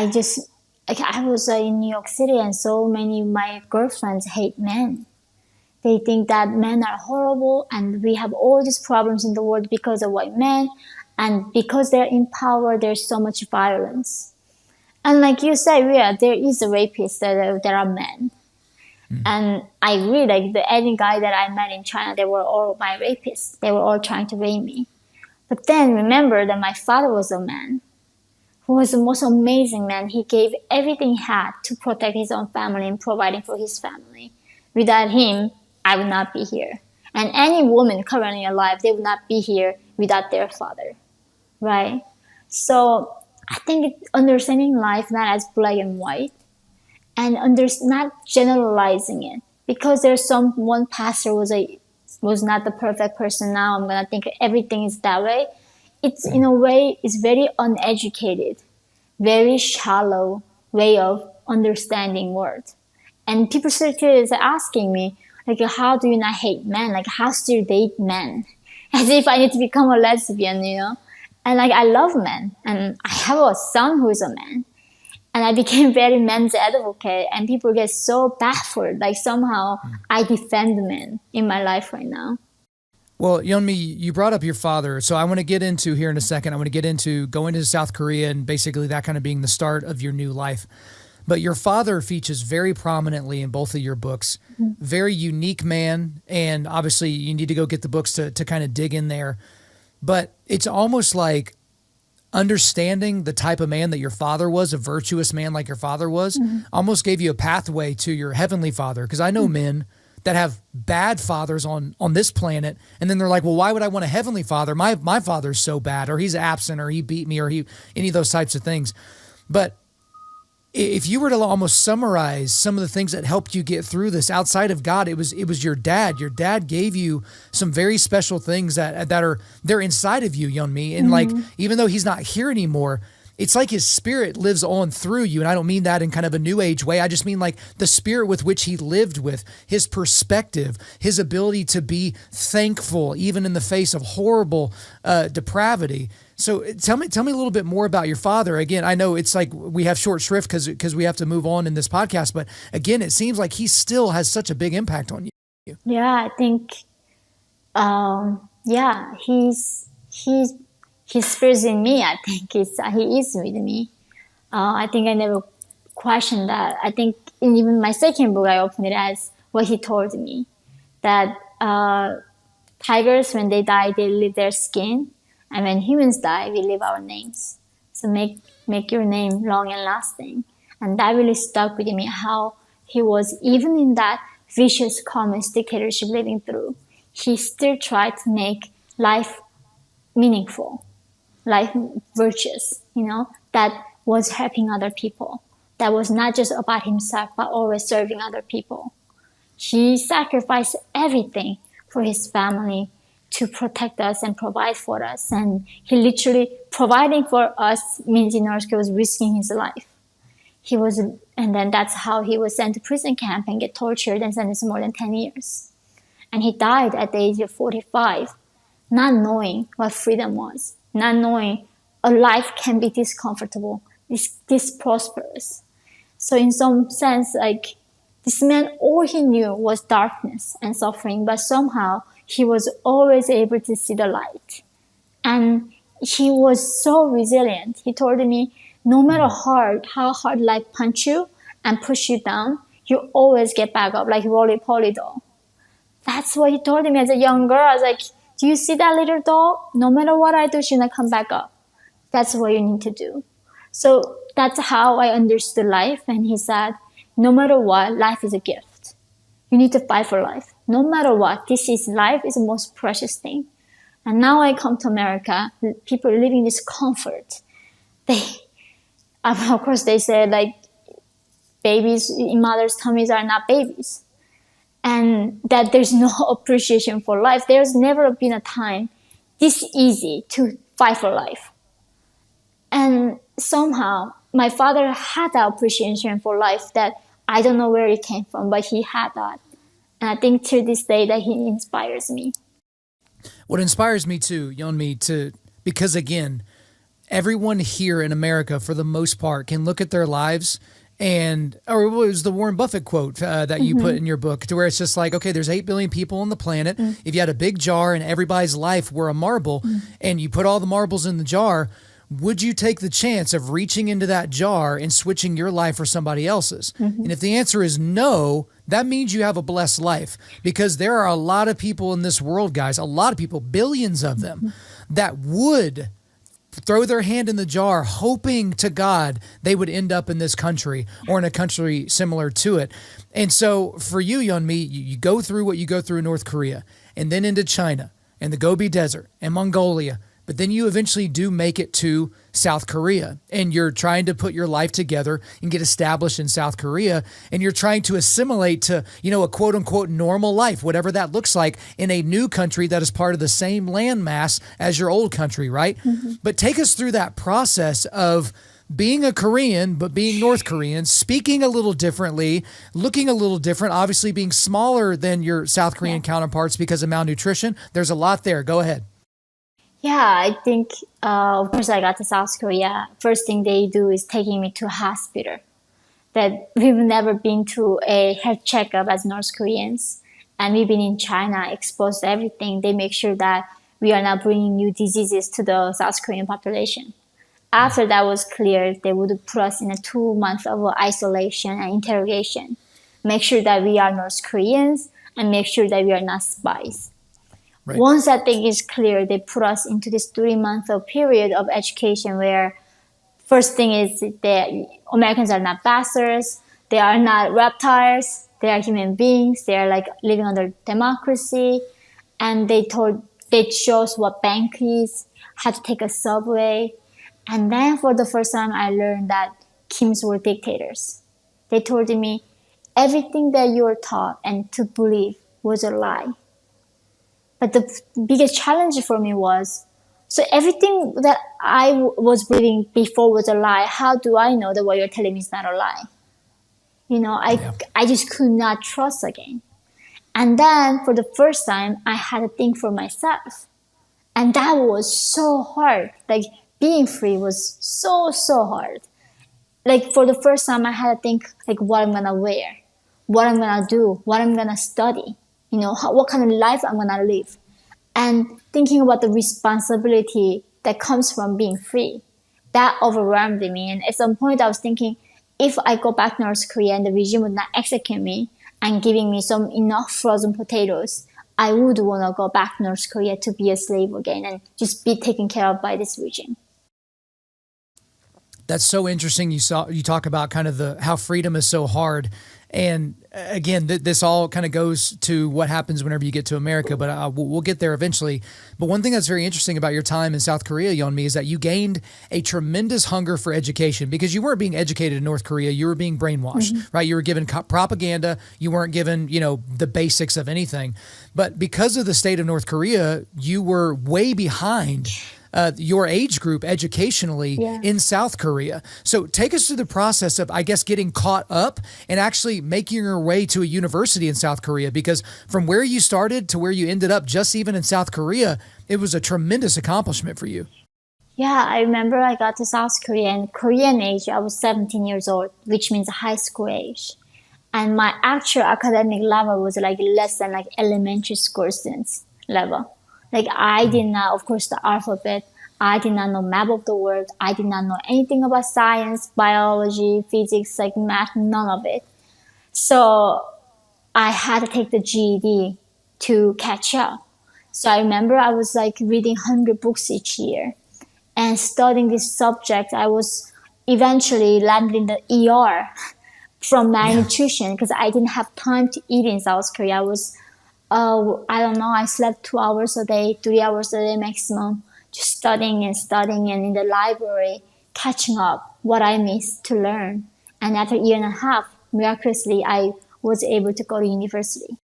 I was in New York City, and so many of my girlfriends hate men. They think that men are horrible, and we have all these problems in the world because of white men, and because they're in power, there's so much violence. And like you said, yeah, there is a rapist that are men. And I agree, like any guy that I met in China, they were all my rapists. They were all trying to rape me. But then remember that my father was a man who was the most amazing man. He gave everything he had to protect his own family and providing for his family. Without him, I would not be here. And any woman currently alive, they would not be here without their father, right? So I think understanding life not as black and white, and not generalizing it, because there's one pastor was not the perfect person. Now I'm gonna think everything is that way. It's in a way it's very uneducated, very shallow way of understanding words. And people started asking me, like, how do you not hate men? Like, how do you date men? As if I need to become a lesbian, you know? And like, I love men, and I have a son who is a man. And I became very men's advocate, and people get so baffled. Like somehow I defend men in my life right now. Well, Yeonmi, you brought up your father, so I want to get into here in a second. I want to get into going to South Korea and basically that kind of being the start of your new life. But your father features very prominently in both of your books. Very unique man, and obviously you need to go get the books to kind of dig in there. But it's almost like understanding the type of man that your father was, a virtuous man like your father was, almost gave you a pathway to your heavenly father. Because I know men that have bad fathers on this planet, and then they're like, well, why would I want a heavenly father? My father's so bad, or he's absent, or he beat me, or any of those types of things. But if you were to almost summarize some of the things that helped you get through this outside of God, it was your dad. Your dad gave you some very special things they're inside of you, Yeonmi. And like, even though he's not here anymore, it's like his spirit lives on through you. And I don't mean that in kind of a new age way. I just mean like the spirit with which he lived with, his perspective, his ability to be thankful, even in the face of horrible depravity. So tell me a little bit more about your father. Again, I know it's like we have short shrift because we have to move on in this podcast. But again, it seems like he still has such a big impact on you. Yeah, I think, his spirit's in me. I think he is with me. I think I never questioned that. I think in even my second book, I opened it as what he told me, that tigers, when they die, they leave their skin. And when humans die, we leave our names. So make your name long and lasting. And that really stuck with me, how he was, even in that vicious communist dictatorship living through, he still tried to make life meaningful, life virtuous, that was helping other people. That was not just about himself, but always serving other people. He sacrificed everything for his family to protect us and provide for us. And he literally providing for us means in North Korea was risking his life. And then that's how he was sent to prison camp and get tortured and sentenced to more than 10 years. And he died at the age of 45, not knowing what freedom was, not knowing a life can be this comfortable, this prosperous. So in some sense, like, this man, all he knew was darkness and suffering, but somehow he was always able to see the light. And he was so resilient. He told me, no matter how hard life punch you and push you down, you always get back up like a roly-poly doll. That's what he told me as a young girl. I was like, do you see that little doll? No matter what I do, she's gonna come back up. That's what you need to do. So that's how I understood life. And he said, no matter what, life is a gift. You need to fight for life. No matter what, life is the most precious thing. And now I come to America, people are living this comfort. Of course, they say like babies in mothers' tummies are not babies. And that there's no appreciation for life. There's never been a time this easy to fight for life. And somehow my father had that appreciation for life that I don't know where it came from, but he had that. And I think to this day that he inspires me. What inspires me too, Yeonmi, because again, everyone here in America, for the most part, can look at their lives and, or it was the Warren Buffett quote that you put in your book, to where it's just like, okay, there's 8 billion people on the planet. If you had a big jar and everybody's life were a marble and you put all the marbles in the jar, would you take the chance of reaching into that jar and switching your life for somebody else's? And if the answer is no, that means you have a blessed life, because there are a lot of people in this world, guys, a lot of people, billions of them, that would throw their hand in the jar hoping to God they would end up in this country or in a country similar to it. And so for you, Yeonmi, you go through what you go through in North Korea and then into China and the Gobi Desert and Mongolia. But then you eventually do make it to South Korea, and you're trying to put your life together and get established in South Korea, and you're trying to assimilate to, a quote unquote normal life, whatever that looks like, in a new country that is part of the same landmass as your old country, right? But take us through that process of being a Korean, but being North Korean, speaking a little differently, looking a little different, obviously being smaller than your South Korean counterparts because of malnutrition. There's a lot there. Go ahead. Yeah, I think, of course, I got to South Korea. First thing they do is taking me to a hospital. That we've never been to a health checkup as North Koreans. And we've been in China, exposed to everything. They make sure that we are not bringing new diseases to the South Korean population. After that was clear, they would put us in a 2 months of isolation and interrogation. Make sure that we are North Koreans and make sure that we are not spies. Right. Once that thing is clear, they put us into this 3 month period of education where first thing is that Americans are not bastards, they are not reptiles, they are human beings, they are like living under democracy, and they showed us what bank is, how to take a subway, and then for the first time I learned that Kims were dictators. They told me everything that you were taught and to believe was a lie. But the biggest challenge for me was, so everything that I was believing before was a lie. How do I know that what you're telling me is not a lie? I just could not trust again. And then for the first time, I had to think for myself. And that was so hard. Like being free was so, so hard. Like for the first time, I had to think like what I'm going to wear, what I'm going to do, what I'm going to study. What kind of life I'm going to live. And thinking about the responsibility that comes from being free, that overwhelmed me. And at some point I was thinking, if I go back to North Korea and the regime would not execute me and giving me some enough frozen potatoes, I would want to go back to North Korea to be a slave again and just be taken care of by this regime. That's so interesting. You talk about kind of how freedom is so hard. And again, this all kind of goes to what happens whenever you get to America, but we'll get there eventually. But one thing that's very interesting about your time in South Korea, Yeonmi, is that you gained a tremendous hunger for education, because you weren't being educated in North Korea. You were being brainwashed, right? You were given propaganda. You weren't given, the basics of anything. But because of the state of North Korea, you were way behind your age group educationally in South Korea. So take us through the process of, I guess, getting caught up and actually making your way to a university in South Korea, because from where you started to where you ended up, just even in South Korea, it was a tremendous accomplishment for you. Yeah, I remember I got to South Korea and Korean age, I was 17 years old, which means high school age. And my actual academic level was like less than like elementary school students level. Like I did not, of course, the alphabet. I did not know map of the world. I did not know anything about science, biology, physics, like math, none of it. So I had to take the GED to catch up. So I remember I was like reading 100 books each year and studying this subject. I was eventually landed in the ER from malnutrition because I didn't have time to eat in South Korea. I was I don't know, I slept 2 hours a day, 3 hours a day maximum, just studying and in the library, catching up what I missed to learn. And after a year and a half, miraculously, I was able to go to university.